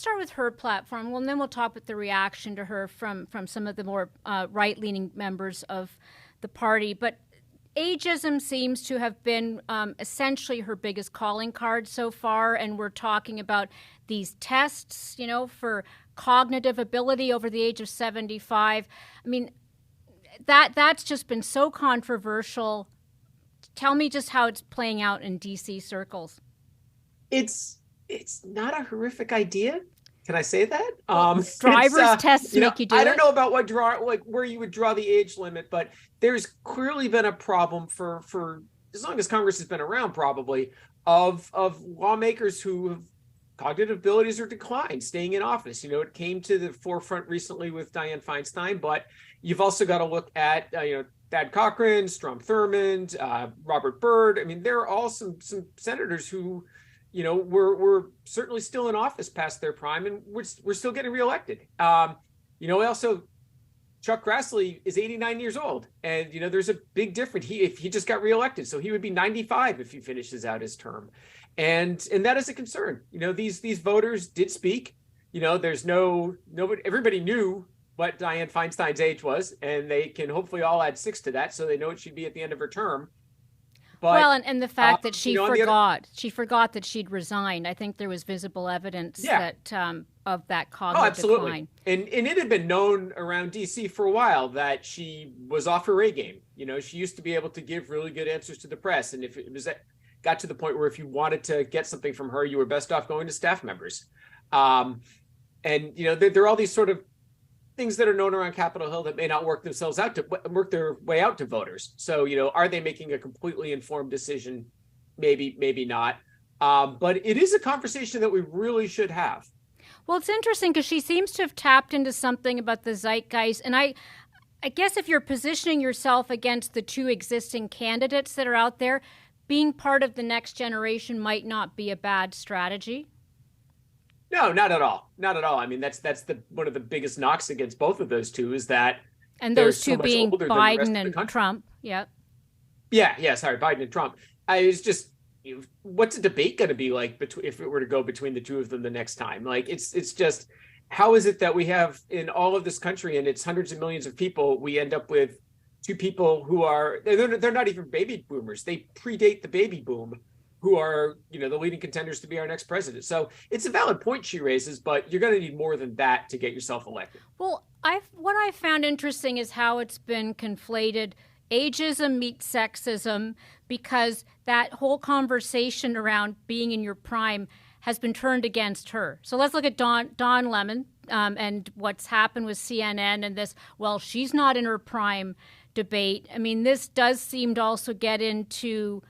start with her platform. Well, and then we'll talk with the reaction to her from some of the more right-leaning members of the party. But ageism seems to have been essentially her biggest calling card so far, and we're talking about these tests, for cognitive ability over the age of 75. I mean, that's just been so controversial. Tell me just how it's playing out in D.C. circles. It's not a horrific idea. Can I say that? Driver's tests make you do it. I don't know about where you would draw the age limit, but there's clearly been a problem for as long as Congress has been around, probably, of lawmakers who have cognitive abilities are declined, staying in office. It came to the forefront recently with Dianne Feinstein, but you've also got to look at Thad Cochran, Strom Thurmond, Robert Byrd. I mean, there are all some senators who, we're certainly still in office past their prime, and we're still getting reelected. Also, Chuck Grassley is 89 years old, and there's a big difference. He just got reelected, so he would be 95 if he finishes out his term, and that is a concern. These voters did speak. There's nobody. Everybody knew what Dianne Feinstein's age was, and they can hopefully all add 6 to that, so they know it should be at the end of her term. But, and the fact that she forgot that she'd resigned. I think there was visible evidence that of that cognitive decline. And it had been known around D.C. for a while that she was off her A game. She used to be able to give really good answers to the press, and if it got to the point where if you wanted to get something from her, you were best off going to staff members. And there are all these sort of things that are known around Capitol Hill that may not work their way out to voters. So, are they making a completely informed decision? Maybe not. But it is a conversation that we really should have. Well, it's interesting because she seems to have tapped into something about the zeitgeist. And I guess if you're positioning yourself against the two existing candidates that are out there, being part of the next generation might not be a bad strategy. No, not at all. Not at all. I mean, that's one of the biggest knocks against both of those two is that, and those two being Biden and Trump. Yeah. Yeah. Sorry, Biden and Trump. It's just, what's a debate going to be like if it were to go between the two of them the next time? Like, it's just, how is it that we have in all of this country, and it's hundreds of millions of people, we end up with two people who they're not even baby boomers. They predate the baby boom, who are, the leading contenders to be our next president. So it's a valid point she raises, but you're going to need more than that to get yourself elected. Well, what I found interesting is how it's been conflated. Ageism meets sexism, because that whole conversation around being in your prime has been turned against her. So let's look at Don Lemon and what's happened with CNN and this, well, she's not in her prime debate. I mean, this does seem to also get into,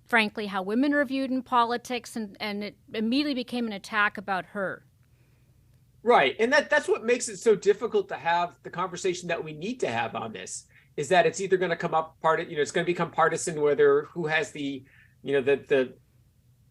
frankly, how women are viewed in politics, and it immediately became an attack about her. Right. And that's what makes it so difficult to have the conversation that we need to have on this, is that it's either going to come up it's going to become partisan, whether who has the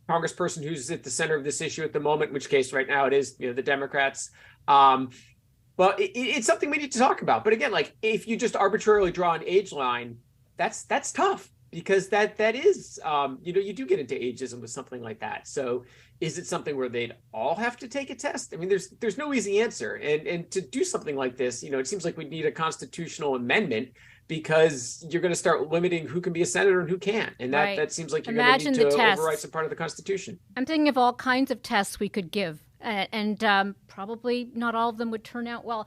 congressperson who's at the center of this issue at the moment, in which case right now it is, the Democrats. But it's something we need to talk about. But again, like, if you just arbitrarily draw an age line, that's tough. Because that is, you do get into ageism with something like that. So is it something where they'd all have to take a test? I mean, there's no easy answer. And to do something like this, it seems like we need a constitutional amendment, because you're going to start limiting who can be a senator and who can't. And that seems like you're going to need to override some part of the Constitution. I'm thinking of all kinds of tests we could give. And probably not all of them would turn out well.